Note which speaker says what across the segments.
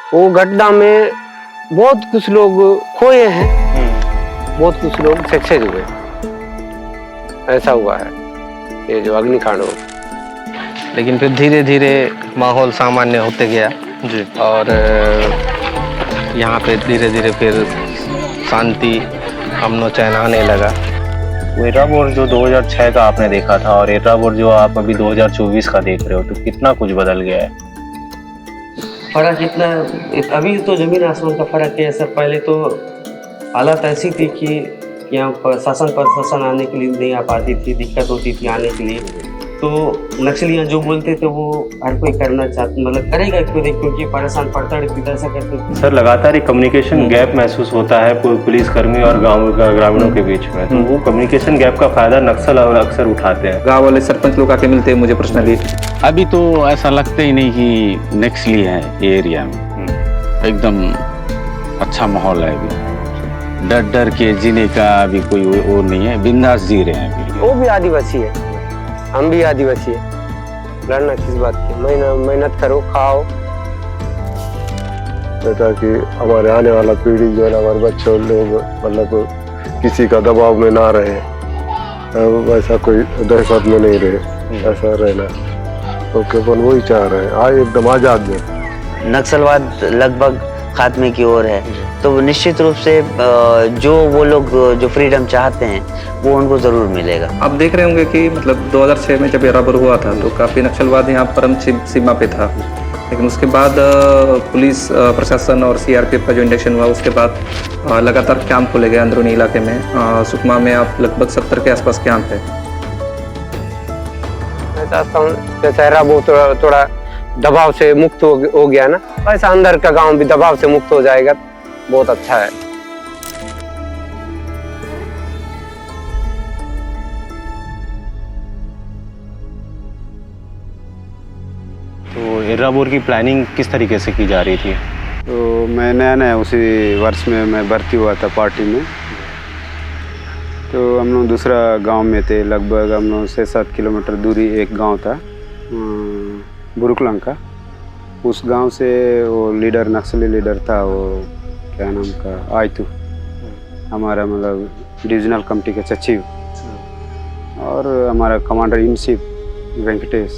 Speaker 1: वो घटना में बहुत कुछ लोग खोए हैं, बहुत कुछ लोग सक्सेस हुए, ऐसा हुआ है ये जो अग्निकांड हो।
Speaker 2: लेकिन फिर धीरे धीरे माहौल सामान्य होते गया जी, और यहाँ पे धीरे धीरे फिर शांति अमनो चैन आने लगा।
Speaker 3: एर्राबोर जो 2006 का आपने देखा था और एर्राबोर जो आप अभी 2024 का देख रहे हो, तो कितना कुछ बदल गया है।
Speaker 4: फर्क इतना, अभी तो जमीन आसमान का फर्क है सर। पहले तो हालत ऐसी थी कि यहाँ पर शासन प्रशासन आने के लिए नहीं आ पाती थी, दिक्कत होती थी आने के लिए। तो नक्सलियाँ जो बोलते थे वो हर कोई करना चाहते, मतलब करेगा क्यों, क्योंकि परेशान पड़ता है ऐसा करते थे।
Speaker 3: सर लगातार ही कम्युनिकेशन गैप महसूस होता है पुलिसकर्मी और गाँव ग्रामीणों के बीच में, तो वो कम्युनिकेशन गैप का फायदा नक्सल अक्सर उठाते हैं।
Speaker 5: गाँव वाले सरपंच लोग आके मिलते हैं मुझे पर्सनली।
Speaker 6: अभी तो ऐसा लगता ही नहीं कि नक्सली है ये एरिया में, एकदम अच्छा माहौल है। अभी डर डर के जीने का अभी कोई वो नहीं है, बिंदास जी रहे हैं अभी।
Speaker 1: वो भी आदिवासी है, हम भी आदिवासी है, लड़ना किस बात की, मेहनत करो खाओ,
Speaker 7: ताकि हमारे आने वाला पीढ़ी जो है हमारे बच्चे लोग मतलब किसी का दबाव में ना रहे, वैसा कोई दहशत में नहीं रहे, ऐसा रहना तो केवल वही चाह रहे हैं, एकदम आजाद में।
Speaker 8: नक्सलवाद लगभग खात्मे की ओर है, तो निश्चित रूप से जो वो लोग जो फ्रीडम चाहते हैं वो उनको जरूर मिलेगा।
Speaker 5: आप देख रहे होंगे कि मतलब 2006 में जब एर्राबोर हुआ था तो काफ़ी नक्सलवाद यहाँ परम सीमा पे था, लेकिन उसके बाद पुलिस प्रशासन और सीआरपीएफ का जो इंडक्शन हुआ उसके बाद लगातार कैंप खोले गए अंदरूनी इलाके में। सुकमा में आप लगभग 70 के आसपास कैंप है।
Speaker 1: मैं चाहता हूँ जैसे एर्राबोर थोड़ा दबाव से मुक्त हो गया ना, ऐसा अंदर का गांव भी दबाव से मुक्त हो जाएगा, बहुत अच्छा है।
Speaker 3: तो एर्राबोर की प्लानिंग किस तरीके से की जा रही थी?
Speaker 7: तो मैं नया उसी वर्ष में मैं भर्ती हुआ था पार्टी में, तो हम लोग दूसरा गांव में थे, लगभग हम लोग 6-7 किलोमीटर दूरी एक गांव था बुरुकलंग का। उस गांव से वो लीडर नक्सली लीडर था, वो क्या नाम का, आयतू, हमारा मतलब डिविजनल कमेटी के सचिव, और हमारा कमांडर इन चीफ वेंकटेश,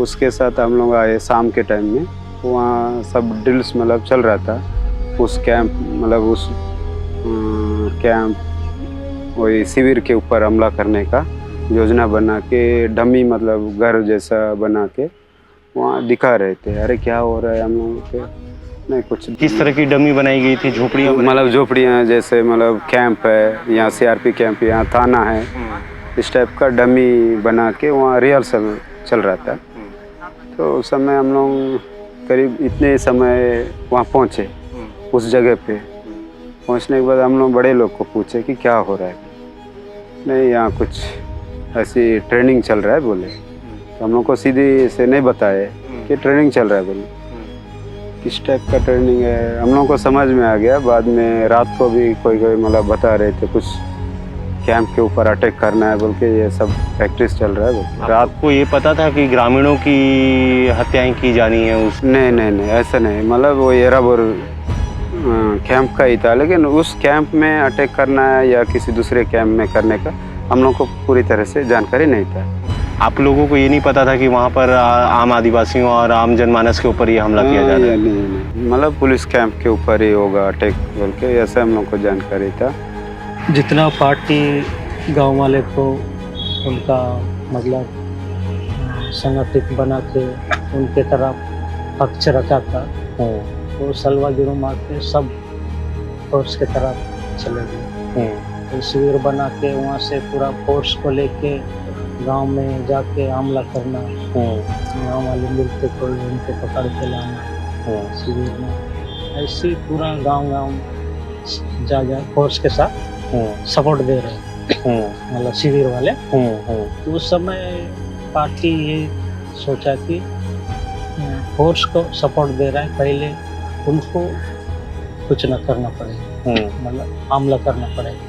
Speaker 7: उसके साथ हम लोग आए शाम के टाइम में। वहाँ सब ड्रिल्स मतलब चल रहा था, उस कैंप मतलब उस कैंप वही शिविर के ऊपर हमला करने का योजना बना के डमी मतलब घर जैसा बना के वहाँ दिखा रहे थे। अरे क्या हो रहा है हम लोगों के, नहीं कुछ।
Speaker 3: किस तरह की डमी बनाई गई थी? झोपड़ियाँ,
Speaker 7: मतलब झोपड़ियाँ जैसे मतलब कैंप है, यहाँ सीआरपी कैंप, यहाँ थाना है, इस टाइप का डमी बना के वहाँ रिहर्सल चल रहा था। तो उस समय हम लोग करीब इतने समय वहाँ पहुँचे, उस जगह पे पहुँचने के बाद हम लोग बड़े लोग को पूछे कि क्या हो रहा है। नहीं यहाँ कुछ ऐसी ट्रेनिंग चल रहा है बोले, तो हम लोग को सीधे से नहीं बताए कि ट्रेनिंग चल रहा है बोले, किस टाइप का ट्रेनिंग है हम लोगों को समझ में आ गया। बाद में रात को भी कोई मतलब बता रहे थे कुछ कैंप के ऊपर अटैक करना है बोल के, ये सब प्रैक्टिस चल रहा है।
Speaker 3: रात को ये पता था कि ग्रामीणों की हत्याएं की जानी है उस?
Speaker 7: नहीं ऐसा नहीं, मतलब वो एर्राबोर कैंप का ही था, लेकिन उस कैंप में अटैक करना है या किसी दूसरे कैंप में करने का हम लोग को पूरी तरह से जानकारी नहीं था।
Speaker 3: आप लोगों को ये नहीं पता था कि वहाँ पर आम आदिवासियों और आम जनमानस के ऊपर ये हमला किया जा रहा है?
Speaker 7: नहीं, मतलब पुलिस कैंप के ऊपर ही होगा अटैक बोल के, ऐसा हम लोग को जानकारी था।
Speaker 9: जितना पार्टी गांव वाले को उनका मतलब संगठित बना के उनके तरफ पक्ष रखा था, तो सलवा गिरोह मार के सब फोर्स के तरफ चले गए। तो शिविर बना के वहाँ से पूरा फोर्स को लेके गांव में जाके हमला करना, गांव वाले मिलते कोई उनको पकड़ के लाना शिविर में, ऐसे पूरा गांव जा फोर्स के साथ सपोर्ट दे रहे मतलब शिविर वाले। तो उस समय पार्टी ये सोचा कि फोर्स को सपोर्ट दे रहा है, पहले उनको कुछ न करना पड़ेगा, मतलब हमला करना पड़ेगा,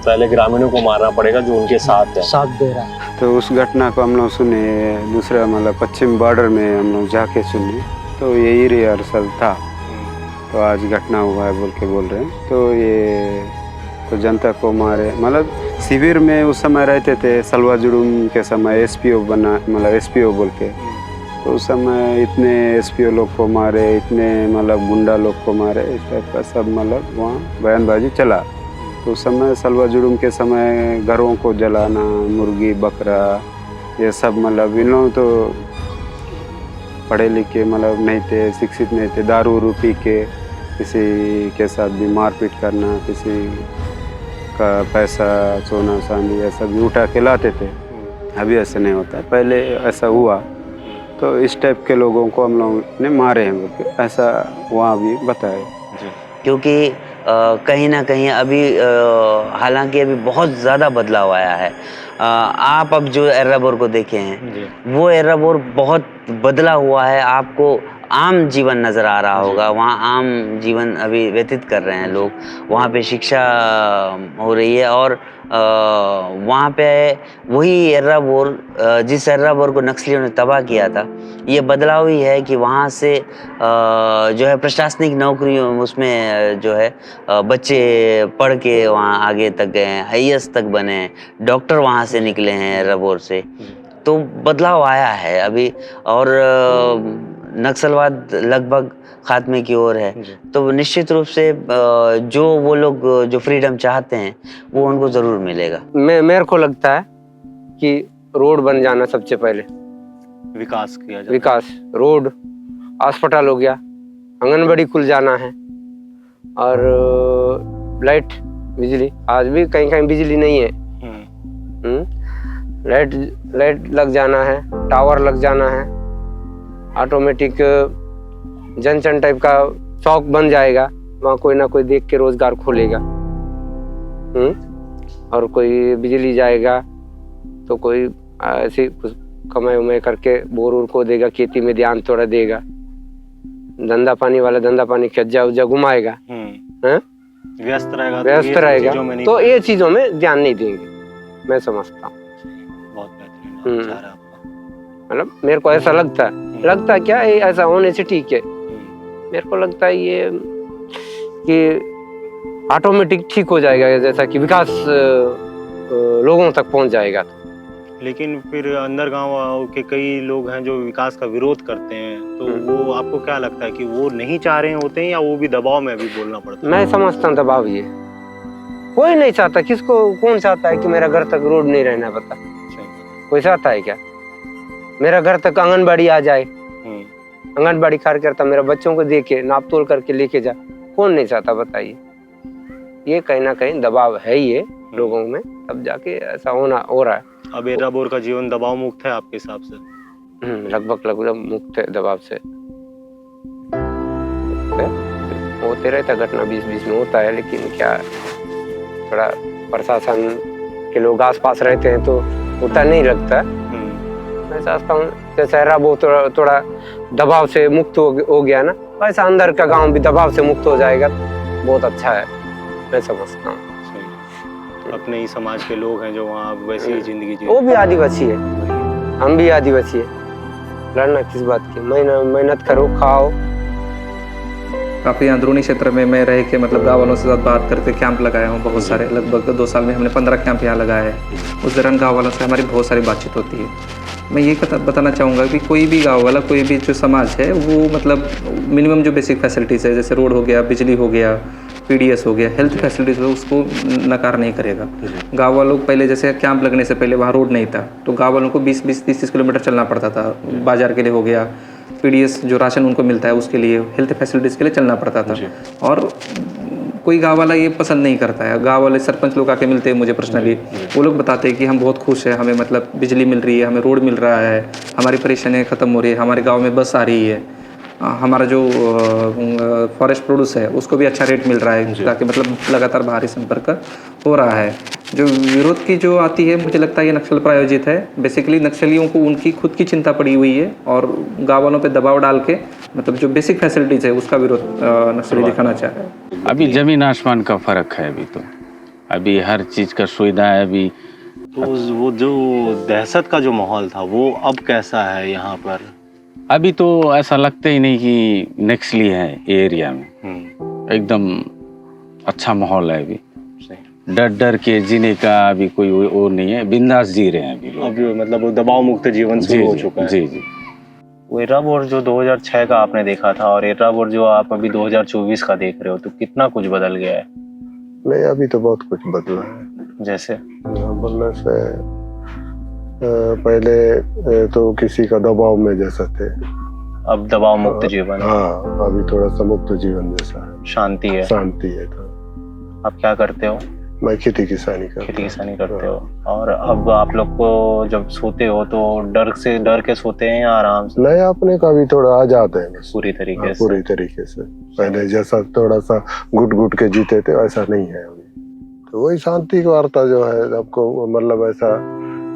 Speaker 3: पहले ग्रामीणों को मारना पड़ेगा जो उनके साथ
Speaker 9: दे रहा है।
Speaker 7: तो उस घटना को हम लोग सुने, दूसरा मतलब पश्चिम बॉर्डर में हम लोग जाके सुने, तो यही रिहर्सल था। तो आज घटना हुआ है बोल के बोल रहे हैं। तो ये तो जनता को मारे, मतलब शिविर में उस समय रहते थे, सलवा जुड़ूम के समय एसपीओ बना, मतलब एसपीओ बोल के, तो उस समय इतने एसपीओ लोग को मारे, इतने मतलब गुंडा लोग को मारे, इस टाइप का सब मतलब वहाँ बयानबाजी चला। तो उस समय सलवा जुड़ूम के समय घरों को जलाना, मुर्गी बकरा ये सब, मतलब इन लोग तो पढ़े लिखे मतलब नहीं थे, शिक्षित नहीं थे, दारू उरू पी के किसी के साथ भी मारपीट करना, किसी का पैसा सोना चांदी ये सब भी उठा के लाते थे। अभी ऐसे नहीं होता है, पहले ऐसा हुआ तो इस टाइप के लोगों को हम लोगों ने मारे हैं, ऐसा वहाँ भी बताए।
Speaker 8: क्योंकि कहीं ना कहीं अभी हालांकि अभी बहुत ज़्यादा बदलाव आया है। आप अब जो एर्राबोर को देखे हैं वो एर्राबोर बहुत बदला हुआ है। आपको आम जीवन नज़र आ रहा होगा, वहाँ आम जीवन अभी व्यतीत कर रहे हैं लोग, वहाँ पे शिक्षा हो रही है और वहाँ पे वही एर्राबोर, जिस एर्राबोर को नक्सलियों ने तबाह किया था, ये बदलाव ही है कि वहाँ से जो है प्रशासनिक नौकरियों उसमें जो है बच्चे पढ़ के वहाँ आगे तक गए हैं, IAS तक बने हैं, डॉक्टर वहाँ से निकले हैं एर्राबोर से। तो बदलाव आया है अभी और नक्सलवाद लगभग खात्मे की ओर है। तो निश्चित रूप से जो वो लोग जो फ्रीडम चाहते हैं वो उनको ज़रूर मिलेगा।
Speaker 1: मेरे को लगता है कि रोड बन जाना सबसे पहले,
Speaker 3: विकास किया जाए,
Speaker 1: विकास, रोड, अस्पताल हो गया, आंगनबाड़ी खुल जाना है और लाइट, बिजली, आज भी कहीं कहीं बिजली नहीं है, लाइट लग जाना है, टावर लग जाना है, ऑटोमेटिक जंक्शन टाइप का चौक बन जाएगा, वहाँ कोई ना कोई देख के रोजगार खोलेगा। और कोई बिजली जाएगा तो कोई ऐसे कुछ कमाई उमाई करके बोर उर को देगा, खेती में ध्यान थोड़ा देगा, धंधा पानी वाला धंधा पानी कज्जा उज्जा घुमाएगा,
Speaker 3: व्यस्त
Speaker 1: रहेगा तो ये चीजों में ध्यान नहीं देंगे, मैं समझता हूँ।
Speaker 3: बहुत बेहतरीन,
Speaker 1: मतलब मेरे को ऐसा लगता है क्या ये ऐसा होने से ठीक है। मेरे को लगता है ये कि ऑटोमेटिक ठीक हो जाएगा, जैसा कि विकास लोगों तक पहुंच जाएगा।
Speaker 3: लेकिन फिर अंदर गांव के कई लोग हैं जो विकास का विरोध करते हैं, तो वो आपको क्या लगता है कि वो नहीं चाह रहे होते हैं या वो भी दबाव में भी बोलना पड़ता है?
Speaker 1: मैं समझता हूँ दबाव ही है, कोई नहीं चाहता, किसको कौन चाहता है कि मेरा घर तक रोड नहीं रहना, पता कोई चाहता है क्या? मेरा घर तक आंगनबाड़ी आ जाए, आंगनबाड़ी कार्यकर्ता मेरा बच्चों को देखे, नाप तोल करके लेके जा, कौन नहीं चाहता बताइए? ये कहीं ना कहीं दबाव है ही है लोगों में, तब जाके ऐसा हो रहा है।
Speaker 3: अब एर्राबोर का जीवन दबाव मुक्त है आपके हिसाब से?
Speaker 1: लगभग मुक्त है दबाव से। होते रहता घटना, बीच बीच में होता है, लेकिन क्या थोड़ा प्रशासन के लोग आस पास रहते हैं तो उतना नहीं लगता। मैं समझता हूँ जैसे एर्राबोर थोड़ा दबाव से मुक्त हो गया ना, वैसा अंदर का गांव भी दबाव से मुक्त हो जाएगा, बहुत अच्छा है, मैं समझता हूँ।
Speaker 3: अपने ही समाज के लोग हैं जो वहाँ वैसी ही जिंदगी जी,
Speaker 1: वो भी आदिवासी है, हम भी आदिवासी है, लड़ना किस बात की? मेहनत करो, खाओ।
Speaker 5: काफ़ी अंदरूनी क्षेत्र में मैं रह के मतलब गाँव वालों से साथ बात करके कैंप लगाया हूँ बहुत सारे, लगभग 2 साल में हमने 15 कैंप यहाँ लगाए हैं। उस दौरान गाँव वालों से हमारी बहुत सारी बातचीत होती है। मैं ये बताना चाहूँगा कि कोई भी गाँव वाला, कोई भी जो समाज है वो मतलब मिनिमम जो बेसिक फैसिलिटीज़ है, जैसे रोड हो गया, बिजली हो गया, PDS हो गया, हेल्थ फैसिलिटीज़ हो, उसको नकार नहीं करेगा। गांव वालों को पहले जैसे कैंप लगने से पहले वहाँ रोड नहीं था, तो गांव वालों को 20-20, 30-30 किलोमीटर चलना पड़ता था, बाजार के लिए हो गया, PDS जो राशन उनको मिलता है उसके लिए, हेल्थ फैसिलिटीज़ के लिए चलना पड़ता था। और कोई गांव वाला ये पसंद नहीं करता है। गांव वाले सरपंच लोग आके मिलते हैं मुझे पर्सनली, वो लोग बताते हैं कि हम बहुत खुश हैं, हमें मतलब बिजली मिल रही है, हमें रोड मिल रहा है, हमारी परेशानियाँ ख़त्म हो रही है, हमारे गाँव में बस आ रही है, हमारा जो फॉरेस्ट प्रोड्यूस है उसको भी अच्छा रेट मिल रहा है, ताकि मतलब लगातार बाहरी संपर्क हो रहा है। जो विरोध की जो आती है, मुझे लगता है ये नक्सल प्रायोजित है। बेसिकली नक्सलियों को उनकी खुद की चिंता पड़ी हुई है और गाँव वालों पे दबाव डाल के मतलब जो बेसिक फैसिलिटीज़ है उसका विरोध नक्सली दिखाना चाह रहे हैं।
Speaker 6: अभी ज़मीन आसमान का फ़र्क है, अभी हर चीज़ का सुविधा है। अभी
Speaker 3: तो वो जो दहशत का जो माहौल था वो अब कैसा है यहाँ पर?
Speaker 6: अभी तो ऐसा लगता ही नहीं कि नक्सली है ये एरिया में। एकदम अच्छा माहौल है अभी। डर डर के जीने का अभी कोई वो नहीं है, बिंदास जी रहे हैं अभी लोग।
Speaker 3: अभी मतलब वो दबाव मुक्त जीवन शुरू हो चुका है।
Speaker 6: जी जी।
Speaker 3: वो एर्राबोर जो 2006 का आपने देखा था और एर्राबोर जो आप अभी 2024 का देख रहे हो, तो कितना कुछ बदल गया है?
Speaker 10: नहीं, अभी तो बहुत कुछ बदला है।
Speaker 3: जैसे
Speaker 10: बोलने से पहले तो किसी का दबाव में जैसा थे,
Speaker 3: अब दबाव मुक्त जीवन है।
Speaker 10: हाँ, अभी थोड़ा सा मुक्त जीवन जैसा है,
Speaker 3: शांति है।
Speaker 10: शांति है। तो
Speaker 3: आप क्या करते हो?
Speaker 10: मैं खेती किसानी
Speaker 3: करते हो। और अब आप लोग को जब सोते हो तो डर के सोते हैं या आराम से?
Speaker 10: नहीं, अपने का भी थोड़ा आजाद है बस,
Speaker 3: पूरी तरीके से।
Speaker 10: पूरी तरीके से। पहले जैसा थोड़ा सा घुट के जीते थे वैसा नहीं है अभी। तो वही शांति की वार्ता जो है, आपको मतलब ऐसा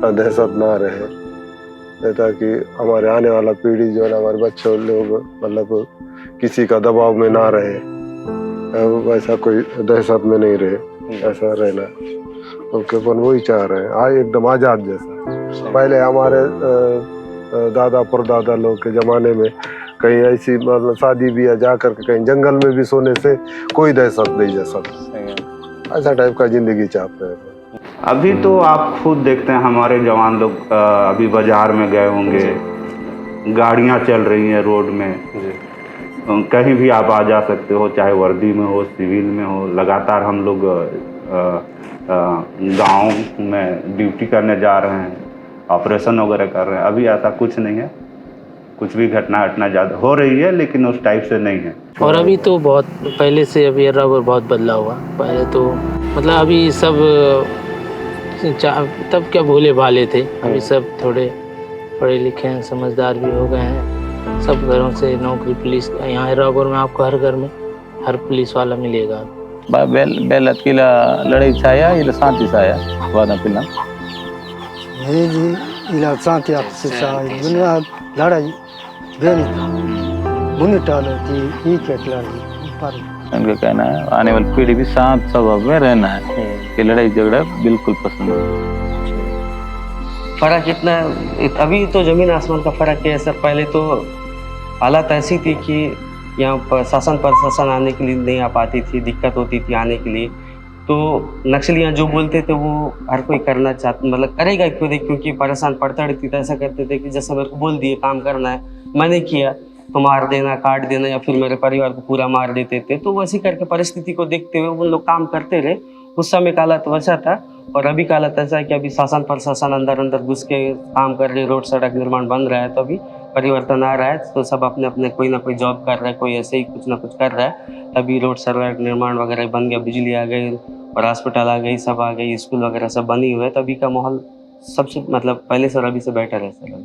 Speaker 10: दहशत ना रहे, ताकि हमारे आने वाला पीढ़ी जो है, हमारे बच्चे लोग मतलब किसी का दबाव में ना रहे, वैसा कोई दहशत में नहीं रहे, ऐसा रहना। तो केवल वही चाह रहे हैं, आज एकदम आजाद जैसा। पहले हमारे दादा परदादा लोग के जमाने में कहीं ऐसी मतलब शादी ब्याह जा करके कहीं जंगल में भी सोने से कोई दहशत नहीं जैसा, ऐसा टाइप का जिंदगी चाहते हैं।
Speaker 11: अभी तो आप खुद देखते हैं, हमारे जवान लोग अभी बाजार में गए होंगे, गाड़ियां चल रही हैं रोड में, कहीं भी आप आ जा सकते हो, चाहे वर्दी में हो, सिविल में हो। लगातार हम लोग गांव में ड्यूटी करने जा रहे हैं, ऑपरेशन वगैरह कर रहे हैं। अभी ऐसा कुछ नहीं है, कुछ भी घटना ज़्यादा हो रही है लेकिन उस टाइप से नहीं है।
Speaker 12: और अभी तो बहुत पहले से अभी एर्राबोर बहुत बदला हुआ। पहले तो मतलब अभी सब तब क्या भोले भाले थे, अभी सब थोड़े पढ़े लिखे हैं, समझदार भी हो गए हैं। सब घरों से नौकरी, पुलिस, यहाँ एर्राबोर में आपको हर घर में हर पुलिस वाला मिलेगा।
Speaker 6: बेलत की लड़ाई छाया इला शांति छाया वादा पिला
Speaker 13: ये जी इला शांति आपसे दुनिया लड़ाई बेनी बुनी टालो की ये क्या पर
Speaker 6: उनका कहना है आने वाली पीढ़ी भी शांत स्वभाव में रहना है, कि लड़ाई झगड़ा बिल्कुल पसंद है।
Speaker 4: फर्क इतना, अभी तो जमीन आसमान का फर्क है सर। पहले तो हालत ऐसी थी कि यहाँ पर शासन प्रशासन आने के लिए नहीं आ पाती थी, दिक्कत होती थी आने के लिए। तो नक्सलियाँ जो बोलते थे वो हर कोई करना चाहता, मतलब करेगा क्यों, क्योंकि परेशान पड़ता रहती थी। ऐसा करते थे कि जैसे मेरे को बोल दिए काम करना है, मैंने किया तो मार देना, काट देना, या फिर मेरे परिवार को पूरा मार देते थे। तो वैसे करके परिस्थिति को देखते हुए वो लोग काम करते रहे। उस समय का हालत वैसा था, और अभी का हालत ऐसा है कि अभी शासन प्रशासन अंदर घुस के काम कर रहे, रोड सड़क निर्माण बन रहा है, तो अभी परिवर्तन आ रहा है। तो सब अपने अपने कोई ना कोई जॉब कर रहा है, कोई ऐसे ही कुछ ना कुछ कर रहा है। अभी रोड सड़क निर्माण वगैरह बन गया, बिजली आ गई और हॉस्पिटल आ गई, सब आ गई, स्कूल वगैरह सब बनी हुए है। तभी का माहौल सबसे मतलब पहले से अभी से बेटर है सर।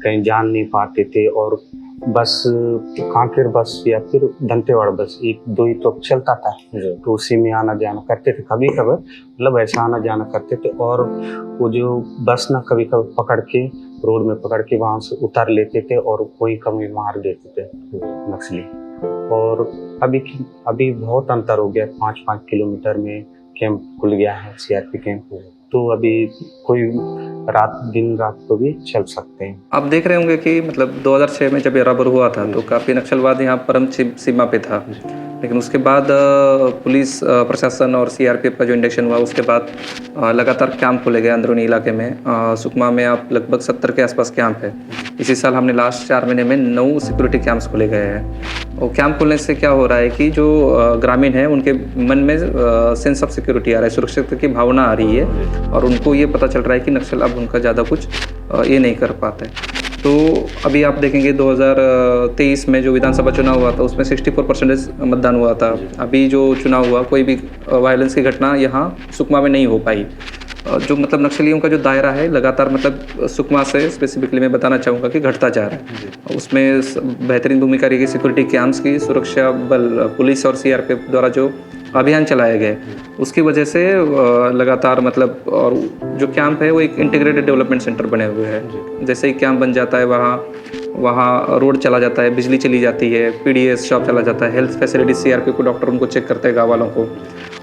Speaker 14: कहीं जान नहीं पाते थे, और बस कांकेर बस या फिर दंतेवाड़ा बस, एक दो ही तो चलता था, तो उसी में आना जाना करते थे। कभी कभी मतलब ऐसा आना जाना करते थे, और वो जो बस ना कभी कभी पकड़ के रोड में पकड़ के वहाँ से उतार लेते थे और कोई कभी मार देते थे नक्सली। और अभी बहुत अंतर हो गया, 5-5 किलोमीटर में कैंप खुल गया है, CRP कैंप। तो अभी कोई दिन रात को भी चल सकते हैं।
Speaker 5: आप देख रहे होंगे कि मतलब 2006 में जब एर्राबोर हुआ था तो काफ़ी नक्सलवाद यहाँ परम सीमा पे था, लेकिन उसके बाद पुलिस प्रशासन और CRPF का जो इंडक्शन हुआ, उसके बाद लगातार कैंप खोले गए अंदरूनी इलाके में। सुकमा में आप लगभग 70 के आसपास कैंप है। इसी साल हमने लास्ट 4 महीने में 9 सिक्योरिटी कैंप्स खोले गए हैं। और कैंप खोलने से क्या हो रहा है कि जो ग्रामीण हैं उनके मन में सेंस ऑफ सिक्योरिटी आ रहा है, सुरक्षित की भावना आ रही है, और उनको ये पता चल रहा है कि नक्सल अब उनका ज़्यादा कुछ ये नहीं कर पाते। तो अभी आप देखेंगे 2023 में जो विधानसभा चुनाव हुआ था उसमें 64% मतदान हुआ था। अभी जो चुनाव हुआ, कोई भी वायलेंस की घटना यहाँ सुकमा में नहीं हो पाई। जो मतलब नक्सलियों का जो दायरा है लगातार मतलब सुकमा से स्पेसिफिकली मैं बताना चाहूँगा कि घटता जा रहा है। उसमें बेहतरीन भूमिका रही सिक्योरिटी कैंप्स की, सुरक्षा बल पुलिस और CRPF द्वारा जो अभियान चलाए गए उसकी वजह से लगातार मतलब और जो कैंप है वो एक इंटीग्रेटेड डेवलपमेंट सेंटर बने हुए हैं। जैसे ही कैंप बन जाता है वहाँ रोड चला जाता है, बिजली चली जाती है, पीडीएस शॉप चला जाता है, हेल्थ फैसिलिटी सीआरपी को डॉक्टर उनको चेक करते हैं गाँव वालों को,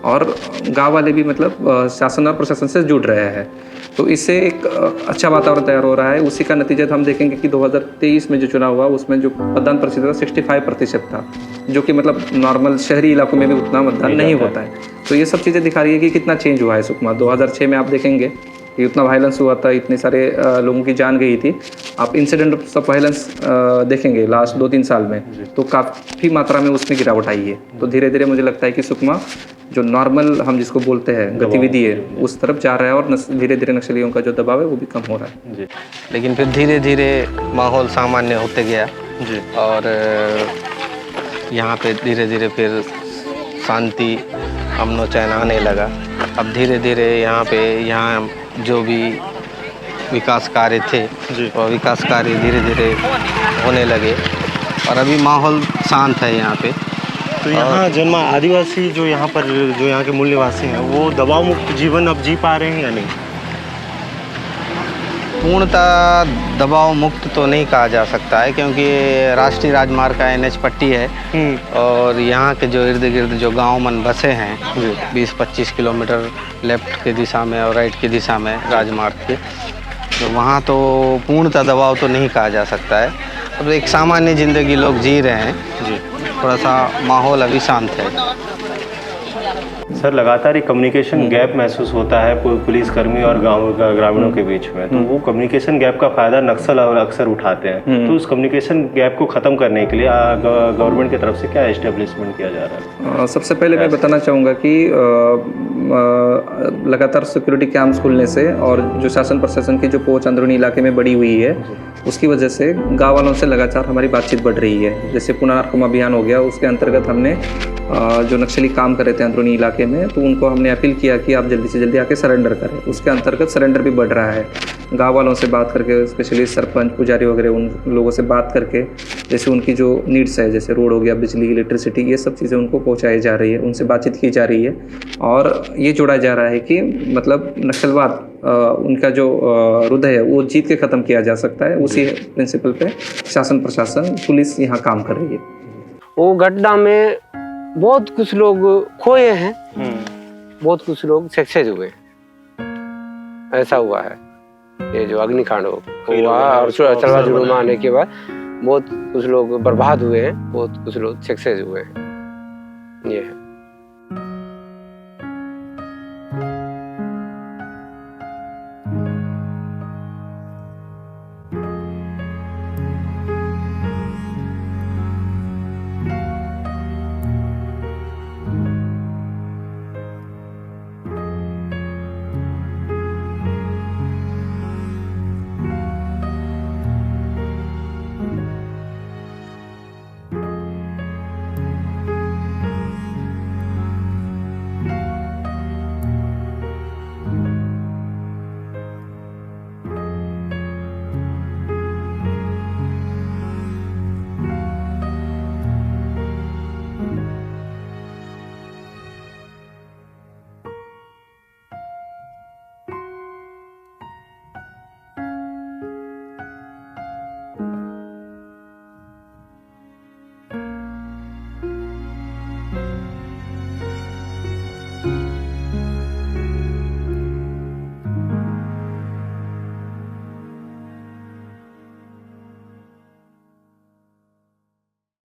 Speaker 5: और गाँव वाले भी मतलब शासन और प्रशासन से जुड़ रहे हैं। तो इससे एक अच्छा वातावरण तैयार हो रहा है। उसी का नतीजा हम देखेंगे कि 2023 में जो चुनाव हुआ उसमें जो मतदान प्रतिशत था 65% था, जो कि मतलब नॉर्मल शहरी इलाकों में भी उतना मतदान नहीं होता है। तो ये सब चीज़ें दिखा रही है कि कितना चेंज हुआ है सुकमा। 2006 में आप देखेंगे कि उतना वायलेंस हुआ था, इतने सारे लोगों की जान गई थी। आप इंसिडेंट ऑफ वायलेंस देखेंगे लास्ट 2-3 साल में, तो काफ़ी मात्रा में उसमें गिरावट आई है। तो धीरे धीरे मुझे लगता है कि सुकमा जो नॉर्मल हम जिसको बोलते हैं गतिविधि है उस तरफ जा रहा है, और धीरे धीरे नक्सलियों का जो दबाव है वो भी कम हो रहा है
Speaker 2: जी। लेकिन फिर धीरे धीरे माहौल सामान्य होते गया जी, और यहाँ पे धीरे धीरे फिर शांति अमन चैन आने लगा। अब धीरे धीरे यहाँ जो भी विकास कार्य थे और विकास कार्य धीरे धीरे होने लगे, और अभी माहौल शांत है यहाँ पे।
Speaker 3: तो यहाँ जन्मा आदिवासी जो यहाँ के मूल निवासी हैं वो दबाव मुक्त जीवन अब जी पा रहे हैं या नहीं?
Speaker 2: पूर्णतः दबाव मुक्त तो नहीं कहा जा सकता है, क्योंकि राष्ट्रीय राजमार्ग का NH पट्टी है, और यहाँ के जो इर्द गिर्द जो गाँव मन बसे हैं 20-25 किलोमीटर लेफ्ट की दिशा में और राइट की दिशा में राजमार्ग के, तो वहाँ तो पूर्णतः दबाव तो नहीं कहा जा सकता है। अब एक सामान्य ज़िंदगी लोग जी रहे हैं जी, थोड़ा सा माहौल अभी शांत है।
Speaker 3: सर, लगातार एक कम्युनिकेशन गैप महसूस होता है पुलिसकर्मी और ग्रामीणों के बीच में, तो वो कम्युनिकेशन गैप का फायदा नक्सल और अक्सर उठाते हैं। तो उस कम्युनिकेशन गैप को ख़त्म करने के लिए गवर्नमेंट की तरफ से क्या एस्टेब्लिशमेंट किया जा रहा है?
Speaker 5: सबसे पहले मैं बताना चाहूँगा कि लगातार सिक्योरिटी कैंप्स खुलने से और जो शासन प्रशासन की जो पहुँच अंदरूनी इलाके में बढ़ी हुई है, उसकी वजह से गाँव वालों से लगातार हमारी बातचीत बढ़ रही है। जैसे पुनर्वास अभियान हो गया, उसके अंतर्गत हमने जो नक्सली काम कर रहे थे अंदरूनी इलाके में, तो उनको हमने अपील किया कि आप जल्दी से जल्दी आके सरेंडर करें। उसके अंतर्गत सरेंडर भी बढ़ रहा है। गांव वालों से बात करके, स्पेशली सरपंच पुजारी वगैरह उन लोगों से बात करके, जैसे उनकी जो नीड्स है, जैसे रोड हो गया, बिजली, इलेक्ट्रिसिटी, ये सब चीज़ें उनको पहुंचाई जा रही है, उनसे बातचीत की जा रही है, और ये जोड़ा जा रहा है कि मतलब नक्सलवाद उनका जो रुद्र है वो जीत के ख़त्म किया जा सकता है। उसी प्रिंसिपल पे शासन प्रशासन पुलिस यहाँ काम कर रही है।
Speaker 1: वो गड्ढा में बहुत कुछ लोग खोए हैं, बहुत कुछ लोग सक्सेस हुए, ऐसा हुआ है। ये जो अग्निकांड हुआ और चलवा जुलूमा आने के बाद बहुत कुछ लोग बर्बाद हुए हैं, बहुत कुछ लोग सक्सेस हुए हैं, ये है।